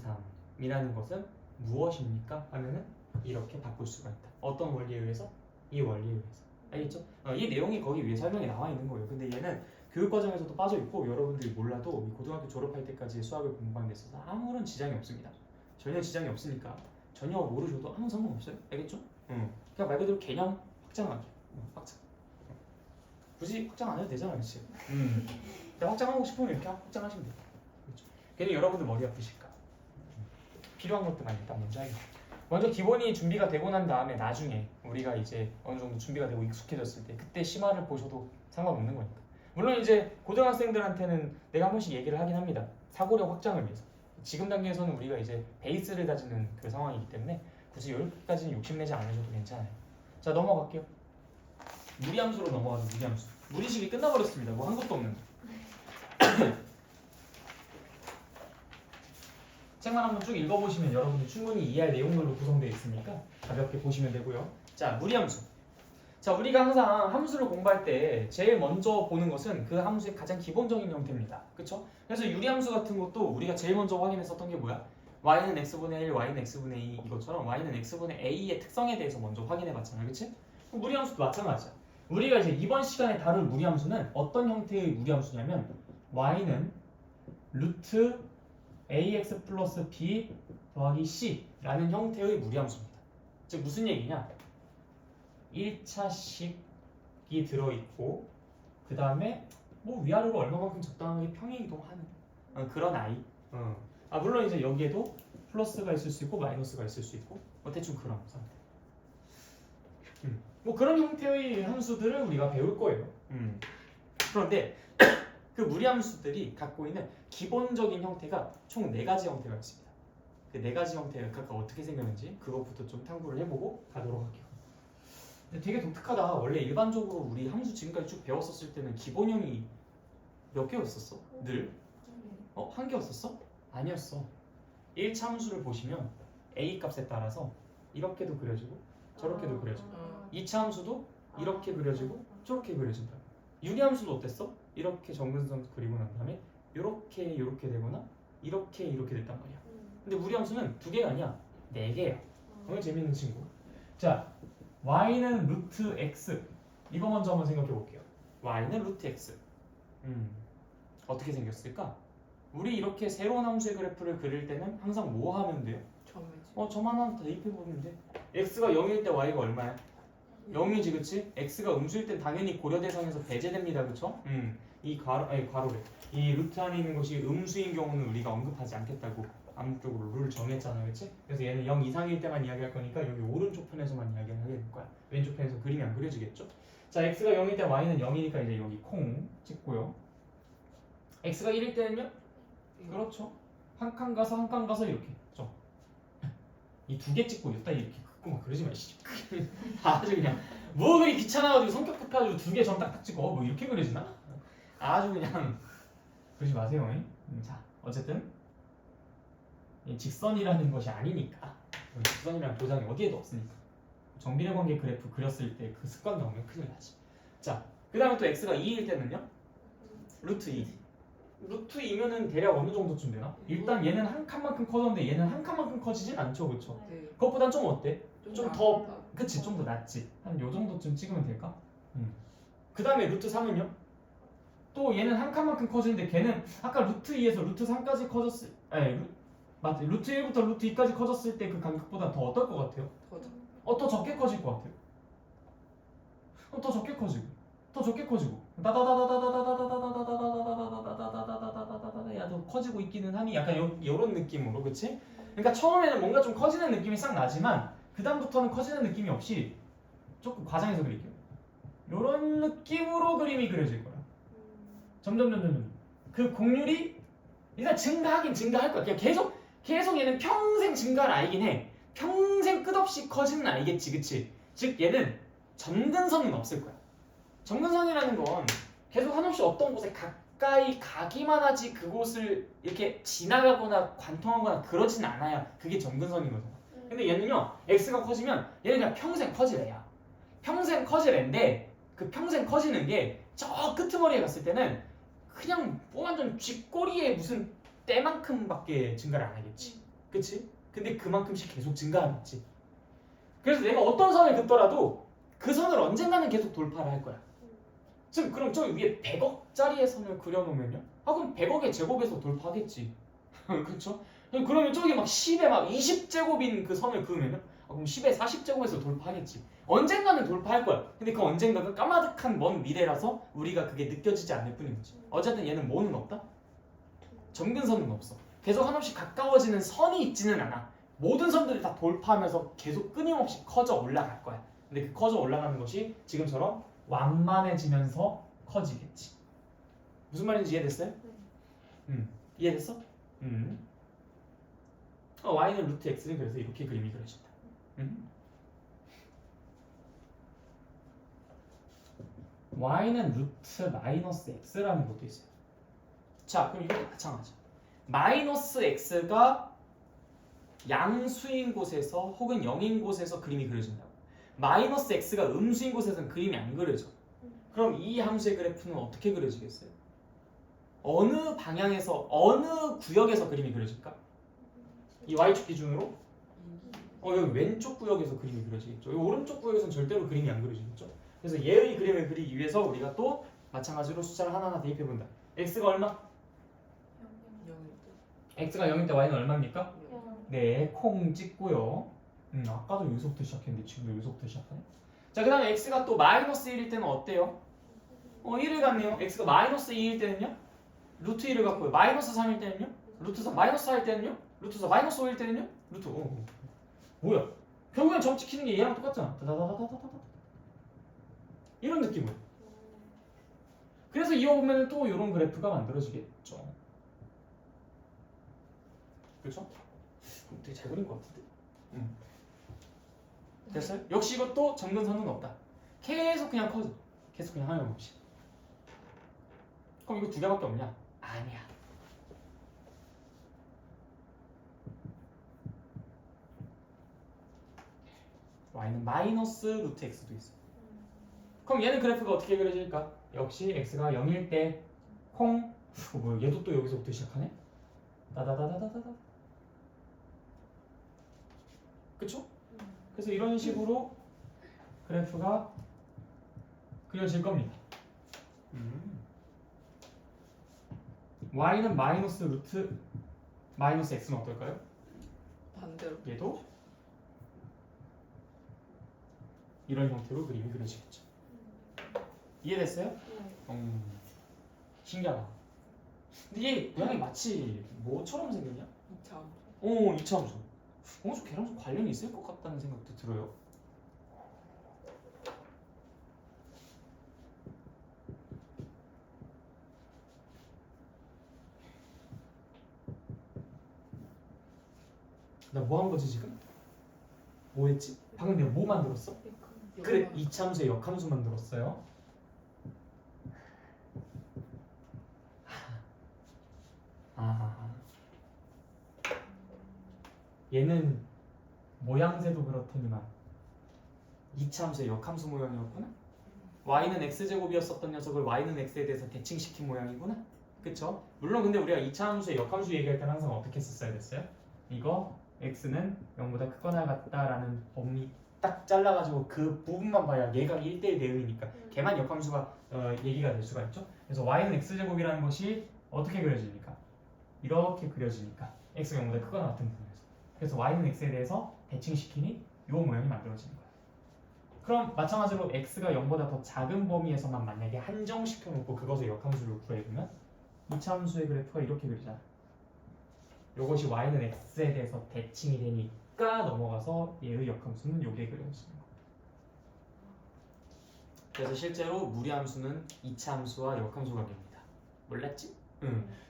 3이라는 것은 무엇입니까? 하면은 이렇게 바꿀 수가 있다. 어떤 원리에 의해서? 이 원리에 의해서. 알겠죠? 이 내용이 거기 위에 설명이 나와 있는 거예요. 근데 얘는 교육과정에서도 빠져 있고 여러분들이 몰라도 고등학교 졸업할 때까지 수학을 공부하는 데 있어서 아무런 지장이 없습니다. 전혀 지장이 없으니까 전혀 모르셔도 아무 상관없어요. 알겠죠? 그냥 말 그대로 개념 확장하기. 확장. 굳이 확장 안 해도 되잖아, 그렇지? 확장하고 싶으면 이렇게 확장하시면 돼요. 그렇죠? 괜히 여러분들 머리 아프실까? 필요한 것들만 일단 먼저 해요. 먼저 기본이 준비가 되고 난 다음에 나중에 우리가 이제 어느 정도 준비가 되고 익숙해졌을 때 그때 심화를 보셔도 상관없는 거니까. 물론 이제 고등학생들한테는 내가 한 번씩 얘기를 하긴 합니다. 사고력 확장을 위해서. 지금 단계에서는 우리가 이제 베이스를 다지는 그 상황이기 때문에 굳이 여기까지는 욕심내지 않으셔도 괜찮아요. 자, 넘어갈게요. 무리함수로 넘어가서 무리함수. 무리식이 끝나버렸습니다. 뭐 한 것도 없는데. 책만 한번 쭉 읽어보시면 여러분들 충분히 이해할 내용들로 구성되어 있으니까 가볍게 보시면 되고요. 자, 무리함수. 자, 우리가 항상 함수를 공부할 때 제일 먼저 보는 것은 그 함수의 가장 기본적인 형태입니다. 그쵸? 그래서 유리함수 같은 것도 우리가 제일 먼저 확인했었던 게 뭐야? y는 x분의 1, y는 x분의 2 이것처럼 y는 x분의 a의 특성에 대해서 먼저 확인해 봤잖아. 그치? 그럼 무리함수도 마찬가지야. 우리가 이제 이번 시간에 다룰 무리함수는 어떤 형태의 무리함수냐면 y는 루트 ax 플러스 b 더하기 c라는 형태의 무리함수입니다. 즉 무슨 얘기냐? 1차식이 들어있고 그 다음에 뭐 위아래로 얼마만큼 적당하게 평행이동하는 그런 아이. 아 물론 이제 여기에도 플러스가 있을 수 있고 마이너스가 있을 수 있고 뭐 대충 그런 상태. 뭐 그런 형태의 함수들을 우리가 배울 거예요. 그런데 그 무리함수들이 갖고 있는 기본적인 형태가 총 4가지 형태가 있습니다. 그 4가지 형태가 각각 어떻게 생겼는지 그것부터 좀 탐구를 해보고 가도록 할게요. 근데 되게 독특하다. 원래 일반적으로 우리 함수 지금까지 쭉 배웠었을 때는 기본형이 몇 개였었어? 늘? 한 개였었어? 아니었어. 1차 함수를 보시면 a 값에 따라서 이렇게도 그려지고 저렇게도 그려지고 2차 함수도 이렇게 그려지고 저렇게 그려진다. 유리함수도 어땠어? 이렇게 정근선 그리고 난 다음에 이렇게 되거나 이렇게 됐단 말이야. 근데 무리함수는 2개가 아니야. 4개야. 오늘 재밌는 친구. 자, y는 루트 x. 이거 먼저 한번 생각해 볼게요. y는 루트 x. 어떻게 생겼을까? 우리 이렇게 새로운 함수의 그래프를 그릴 때는 항상 뭐 하면 돼요? 저만 하나 대입해 보면 돼. x가 0일 때 y가 얼마야? 0이지, 그치? x가 음수일 땐 당연히 고려 대상에서 배제됩니다, 그쵸? 이 괄호래. 이 루트 안에 있는 것이 음수인 경우는 우리가 언급하지 않겠다고 암묵적으로 룰을 정했잖아, 그치? 그래서 얘는 0 이상일 때만 이야기할 거니까 여기 오른쪽 편에서만 이야기를 하게 될 거야. 왼쪽 편에서 그림이 안 그려지겠죠? 자, x가 0일 때 y는 0이니까 이제 여기 콩 찍고요. x가 1일 때는요? 그렇죠. 한 칸 가서 이렇게. 그렇죠? 이 2개 찍고 여기다 이렇게 긋고 막 그러지 마. 아주 그냥 뭐 그리 귀찮아가지고 성격 급해가지고 2개 점 딱딱 찍어. 뭐 이렇게 그려지나? 아주 그냥 그러지 마세요. 자, 어쨌든 이 직선이라는 것이 아니니까. 직선이라는 보장이 어디에도 없으니까. 정비례 관계 그래프 그렸을 때 그 습관 나오면 큰일 나지. 자, 그 다음에 또 x가 2일 때는요? 루트 2. 루트 2면은 대략 어느 정도쯤 되나? 일단 얘는 한 칸만큼 커졌는데 얘는 한 칸만큼 커지진 않죠, 그쵸? 네. 그것보단 좀 어때? 좀 더, 그치? 좀 더 낫지. 한 요 정도쯤 찍으면 될까? 그 다음에 루트 3은요? 또 얘는 한 칸만큼 커지는데 걔는 아까 루트 2에서 루트 3까지 커졌을, 맞지? 루트 1부터 루트 2까지 커졌을 때 그 간격보다 더 어떨 것 같아요? 더 적게 커질 것 같아요. 더 적게 커지고 야도 커지고 있기는 하니 약간 요런 느낌으로, 그치? 그러니까 처음에는 뭔가 좀 커지는 느낌이 싹 나지만 그 다음부터는 커지는 느낌이 없이 조금 과장해서 그릴게요. 요런 느낌으로 그림이 그려질 거야. 점점 그 곡률이 일단 증가하긴 증가할 거야. 그냥 계속 얘는 평생 증가할 아이긴 해. 평생 끝없이 커지는 아이겠지, 그치? 즉 얘는 점근선은 없을 거야. 점근선이라는 건 계속 한없이 어떤 곳에 가까이 가기만 하지 그곳을 이렇게 지나가거나 관통하거나 그러진 않아야 그게 점근선이거든. 근데 얘는요, x가 커지면 얘는 그냥 평생 커질 애야. 평생 커질 애인데 그 평생 커지는 게 저 끄트머리에 갔을 때는 그냥 뭐 완전 쥐꼬리에 무슨 때만큼밖에 증가를 안 하겠지. 그치? 근데 그만큼씩 계속 증가하겠지. 그래서 내가 어떤 선을 긋더라도 그 선을 언젠가는 계속 돌파를 할 거야. 지금 그럼 저 위에 100억짜리의 선을 그려놓으면요? 그럼 100억의 제곱에서 돌파하겠지. 그렇죠? 그러면 저기 막 10에 막 20제곱인 그 선을 그으면요? 그럼 10에 40제곱에서 돌파하겠지. 언젠가는 돌파할 거야. 근데 그 언젠가가 까마득한 먼 미래라서 우리가 그게 느껴지지 않을 뿐인 거지. 어쨌든 얘는 뭐는 없다? 점근선은 없어. 계속 한없이 가까워지는 선이 있지는 않아. 모든 선들이 다 돌파하면서 계속 끊임없이 커져 올라갈 거야. 근데 그 커져 올라가는 것이 지금처럼 완만해지면서 커지겠지. 무슨 말인지 이해됐어요? 이해됐어? y는 루트 x는 그래서 이렇게 그림이 그려진다. y는 루트 마이너스 x라는 것도 있어요. 자, 그럼 이것도 마찬가지. 마이너스 x가 양수인 곳에서 혹은 0인 곳에서 그림이 그려진다고. 마이너스 x가 음수인 곳에서는 그림이 안 그려져. 그럼 이 함수의 그래프는 어떻게 그려지겠어요? 어느 방향에서 어느 구역에서 그림이 그려질까? 이 y축 기준으로 여기 왼쪽 구역에서 그림이 그려지겠죠. 이 오른쪽 구역에서는 절대로 그림이 안 그려지겠죠. 그래서 얘의 그림을 그리기 위해서 우리가 또 마찬가지로 숫자를 하나하나 대입해 본다. x가 얼마? x가 0일 때 y는 얼마입니까? 네, 콩 찍고요. 아까도 여기서부터 시작했는데 지금도 여기서부터 시작하네. 자, 그 다음에 x가 또 마이너스 1일 때는 어때요? 1을 갖네요. x가 마이너스 2일 때는요? 루트 1을 갖고요. 마이너스 3일 때는요? 루트 3. 마이너스 4일 때는요? 루트 4. 마이너스 5일 때는요? 루트 5. 뭐야? 결국엔 점 찍히는 게 얘랑 똑같잖아. 다다다다다다다. 이런 느낌으로. 그래서 이어보면 또 이런 그래프가 만들어지겠죠. 그렇죠? 되게 잘 그린 것 같은데. 됐어요? 역시 이것도 점근선은 없다. 계속 그냥 커져. 계속 그냥 하염없이. 그럼 이거 두 개밖에 없냐? 아니야. y는 마이너스 루트 x도 있어. 그럼 얘는 그래프가 어떻게 그려질까? 역시 x가 0일 때 콩. 뭐야? 얘도 또 여기서부터 시작하네. 다다다다다다. 그쵸? 그래서 이런 식으로 그래프가 그려질 겁니다. y는 마이너스 루트 마이너스 x는 어떨까요? 반대로. 얘도 이런 형태로 그림이 그려지겠죠. 이해됐어요? 신기하다. 근데 얘 모양이 마치 뭐처럼 생겼냐? 2차. 이차함수. 저 걔랑 좀 관련이 있을 것 같다는 생각도 들어요. 나 뭐 한 거지 지금? 뭐 했지? 방금 내가 뭐 만들었어? 그래, 이차함수의 역함수 만들었어요. 얘는 모양새도 그렇더니만 이차함수의 역함수 모양이었구나. y는 x제곱이었었던 녀석을 y는 x에 대해서 대칭시킨 모양이구나. 그쵸? 물론 근데 우리가 이차함수의 역함수 얘기할 때는 항상 어떻게 썼어야 됐어요? 이거 x는 0보다 크거나 같다라는 범위 딱 잘라가지고 그 부분만 봐야 얘가 1대1 대응이니까 걔만 역함수가 얘기가 될 수가 있죠. 그래서 y는 x제곱이라는 것이 어떻게 그려집니까? 이렇게 그려지니까 x가 0보다 크거나 같은 부분에서. 그래서 y는 x에 대해서 대칭시키니 이 모양이 만들어지는 거예요. 그럼 마찬가지로 x가 0보다 더 작은 범위에서만 만약에 한정시켜 놓고 그것의 역함수를 구해보면 이차함수의 그래프가 이렇게 그리잖아. 이것이 y는 x에 대해서 대칭이 되니까 넘어가서 얘의 역함수는 요게 그려지는 거예요. 그래서 실제로 무리함수는 이차함수와 역함수 관계입니다. 몰랐지?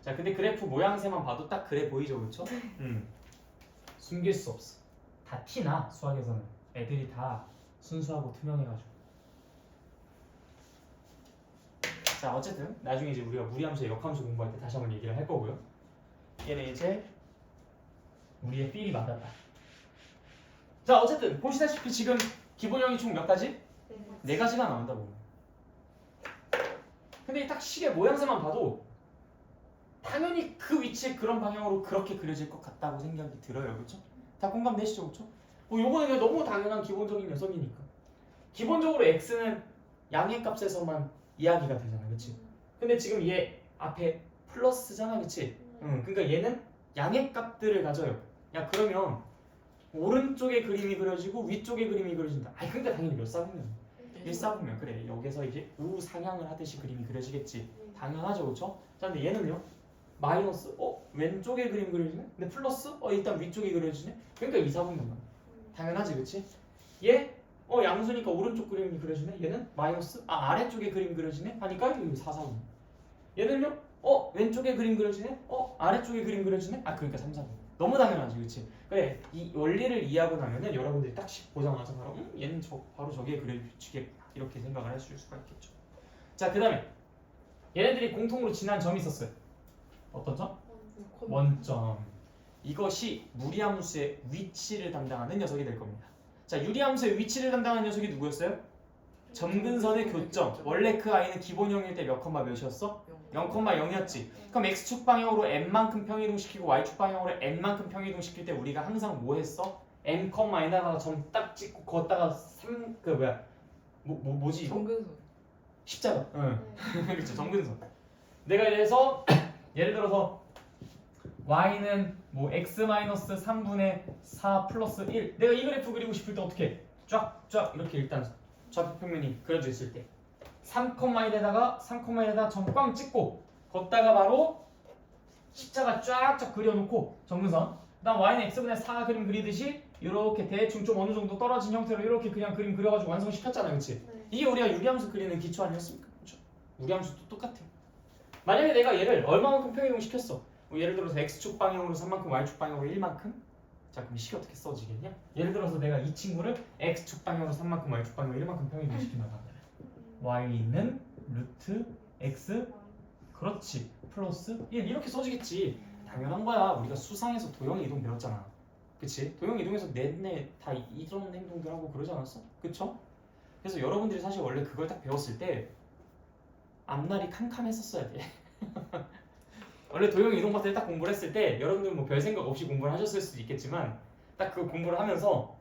자, 근데 그래프 모양새만 봐도 딱 그래 보이죠, 그렇죠? 숨길 수 없어. 다 티나 수학에서는 애들이 다 순수하고 투명해가지고. 자, 어쨌든 나중에 이제 우리가 무리함수의 역함수 공부할 때 다시 한번 얘기를 할 거고요. 얘는 이제 우리의 필이 맞았다. 자, 어쨌든 보시다시피 지금 기본형이 총 몇 가지? 네 가지가 나온다 보면. 근데 딱 식의 모양새만 봐도 당연히 그 위치에 그런 방향으로 그렇게 그려질 것 같다고 생각이 들어요. 그렇죠? 다 공감되시죠? 그렇죠? 요거는 그냥 너무 당연한 기본적인 녀석이니까. 기본적으로 x는 양의 값에서만 이야기가 되잖아. 그렇지? 근데 지금 얘 앞에 플러스잖아. 그렇지? 그러니까 얘는 양의 값들을 가져요. 야, 그러면 오른쪽에 그림이 그려지고 위쪽에 그림이 그려진다. 그러니까 당연히 몇 사분면? 1사분면. 그래, 여기서 이제 우상향을 하듯이 그림이 그려지겠지. 당연하죠. 그렇죠? 자, 근데 얘는요. 마이너스, 왼쪽에 그림 그려지네? 근데 플러스, 일단 위쪽에 그려지네? 그러니까 2사분면만. 당연하지, 그치? 얘, 양수니까 오른쪽 그림이 그려지네? 얘는 마이너스, 아래쪽에 그림 그려지네? 하니까 4사분면. 얘는요? 왼쪽에 그림 그려지네? 아래쪽에 그림 그려지네? 그러니까 3사분면. 너무 당연하지, 그치? 그래, 이 원리를 이해하고 나면은 여러분들이 딱 보자마자 바로, 얘는 바로 저기에 그려지겠구나. 이렇게 생각을 하실 수가 있겠죠. 자, 그 다음에 얘네들이 공통으로 지난 점이 있었어요. 어떤 점? 원점. 이것이 무리함수의 위치를 담당하는 녀석이 될 겁니다. 자, 유리함수의 위치를 담당한 녀석이 누구였어요? 점근선의 교점. 원래 그 i는 기본형일 때 몇 컴마 몇이었어? 0,0이었지. 그럼 x축 방향으로 n만큼 평이동시키고 y축 방향으로 n만큼 평이동시킬 때 우리가 항상 뭐 했어? n 컴마에다가 점 딱 찍고 걷다가 3 그 뭐야? 뭐지 이거? 정근수. 십자가. 응. 그렇죠. 점근선. 내가 이래서 예를 들어서 y는 뭐 x-3분의 4 플러스 1. 내가 이 그래프 그리고 싶을 때 어떻게 해? 쫙쫙 이렇게 일단 좌표평면이 그려져 있을 때 3,1에다가 점 꽝 찍고 걷다가 바로 십자가 쫙쫙 그려놓고 점근선. 그다음 y는 x분의 4 그림 그리듯이 이렇게 대충 좀 어느 정도 떨어진 형태로 이렇게 그냥 그림 그려가지고 완성시켰잖아, 그렇지? 네. 이게 우리가 유리함수 그리는 기초 아니었습니까? 그렇죠? 우리함수도 똑같아. 만약에 내가 얘를 얼마만큼 평이동 시켰어? 뭐 예를 들어서 x축 방향으로 3만큼, y축 방향으로 1만큼. 자, 그럼 이 식이 어떻게 써지겠냐? 예를 들어서 내가 이 친구를 x축 방향으로 3만큼, y축 방향으로 1만큼 평이동 시킨다고 하면 y는 루트 x 그렇지 플러스 1 이렇게 써지겠지. 당연한 거야. 우리가 수상에서 도형 이동 배웠잖아. 그치? 도형 이동에서 내내 다 이런 행동들 하고 그러지 않았어? 그쵸? 그래서 여러분들이 사실 원래 그걸 딱 배웠을 때 앞날이 캄캄했었어야 돼. 원래 도형 이동 파트를 딱 공부를 했을 때 여러분들 뭐 별 생각 없이 공부를 하셨을 수도 있겠지만 딱 그 공부를 하면서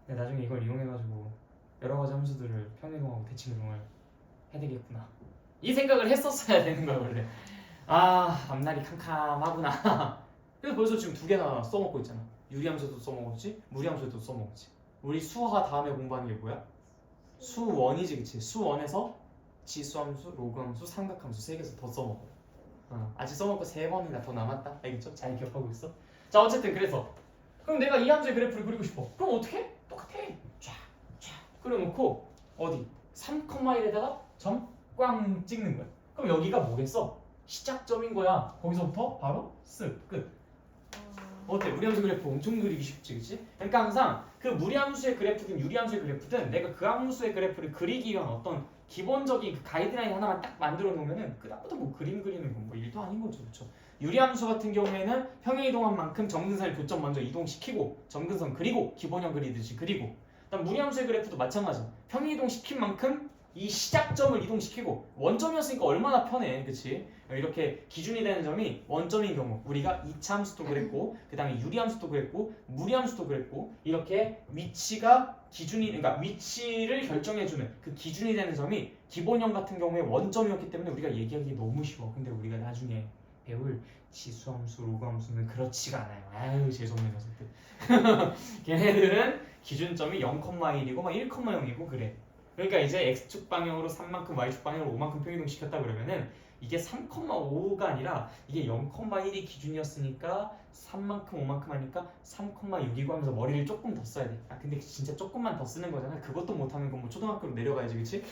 내가 나중에 이걸 이용해가지고 여러 가지 함수들을 평이동하고 대칭이동을 해야 되겠구나. 이 생각을 했었어야 되는 거야 원래. 아, 앞날이 캄캄하구나. 그래서 벌써 지금 2개나 써먹고 있잖아. 유리함수도 써먹었지, 무리함수도 써먹었지. 우리 수화 다음에 공부하는 게 뭐야? 수원이지, 그치? 수원에서 지수함수, 로그함수, 삼각함수 3개에서 더 써먹어. 아직 써먹고 3번이나 더 남았다. 알겠죠? 잘 기억하고 있어? 자, 어쨌든 그래서 그럼 내가 이 함수의 그래프를 그리고 싶어. 그럼 어떻게 해? 똑같아. 쫙 그려놓고 어디? 3,1에다가 점 꽝 찍는 거야. 그럼 여기가 뭐겠어? 시작점인 거야. 거기서부터 바로 쓱 끝. 어때? 무리함수 그래프 엄청 그리기 쉽지, 그치? 그러니까 항상 그 무리함수의 그래프든 유리함수의 그래프든 내가 그 함수의 그래프를 그리기 위한 어떤 기본적인 그 가이드라인 하나만 딱 만들어 놓으면은 그다음부터 뭐 그림 그리는 건 뭐 일도 아닌 거죠, 그렇죠? 유리함수 같은 경우에는 평행 이동한 만큼 점근선의 교점 먼저 이동시키고 점근선 그리고 기본형 그리듯이 그리고 그다음 무리함수의 그래프도 마찬가지. 평행 이동 시킨 만큼 이 시작점을 이동시키고 원점이었으니까 얼마나 편해, 그치? 이렇게 기준이 되는 점이 원점인 경우 우리가 2차 함수도 그랬고 그 다음에 유리함수도 그랬고 무리함수도 그랬고 이렇게 위치가 기준이 그러니까 위치를 결정해주는 그 기준이 되는 점이 기본형 같은 경우에 원점이었기 때문에 우리가 얘기하기 너무 쉬워. 근데 우리가 나중에 배울 지수함수, 로그함수는 그렇지가 않아요. 아유 재수없는 녀석들. 걔네들은 기준점이 0,1이고 막 1,0이고 그래. 그러니까 이제 x축 방향으로 3만큼, y축 방향으로 5만큼 평이동 시켰다 그러면은 이게 3,5가 아니라 이게 0,1이 기준이었으니까 3만큼, 5만큼 하니까 3,6이고 하면서 머리를 조금 더 써야 돼. 아 근데 진짜 조금만 더 쓰는 거잖아. 그것도 못하면 그럼 뭐 초등학교로 내려가야지, 그치?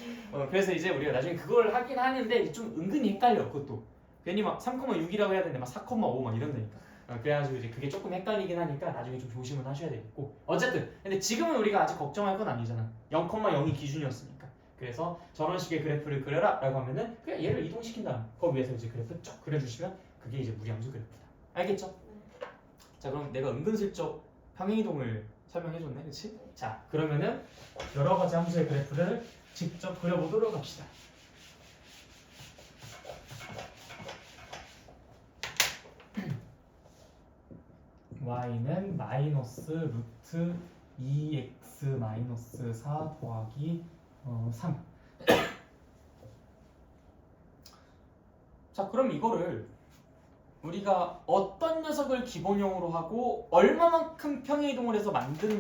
그래서 이제 우리가 나중에 그걸 하긴 하는데 좀 은근히 헷갈려. 그것도 괜히 막 3,6이라고 해야 되는데 막 4,5 막 이런다니까. 그래가지고 이제 그게 조금 헷갈리긴 하니까 나중에 좀 조심을 하셔야 되겠고 어쨌든 근데 지금은 우리가 아직 걱정할 건 아니잖아. 0,0이 기준이었으니까. 그래서 저런 식의 그래프를 그려라 라고 하면은 그냥 얘를 이동시킨 다음 거기 위해서 이제 그래프 쫙 그려주시면 그게 이제 무리함수 그래프다. 알겠죠? 자 그럼 내가 은근슬쩍 평행이동을 설명해줬네, 그치? 자 그러면은 여러 가지 함수의 그래프를 직접 그려보도록 합시다. y는 마이너스 루트 2x 마이너스 4 더하기 3. 자 그럼 이거를 우리가 어떤 녀석을 기본형으로 하고 얼마만큼 평행이동을 해서 만든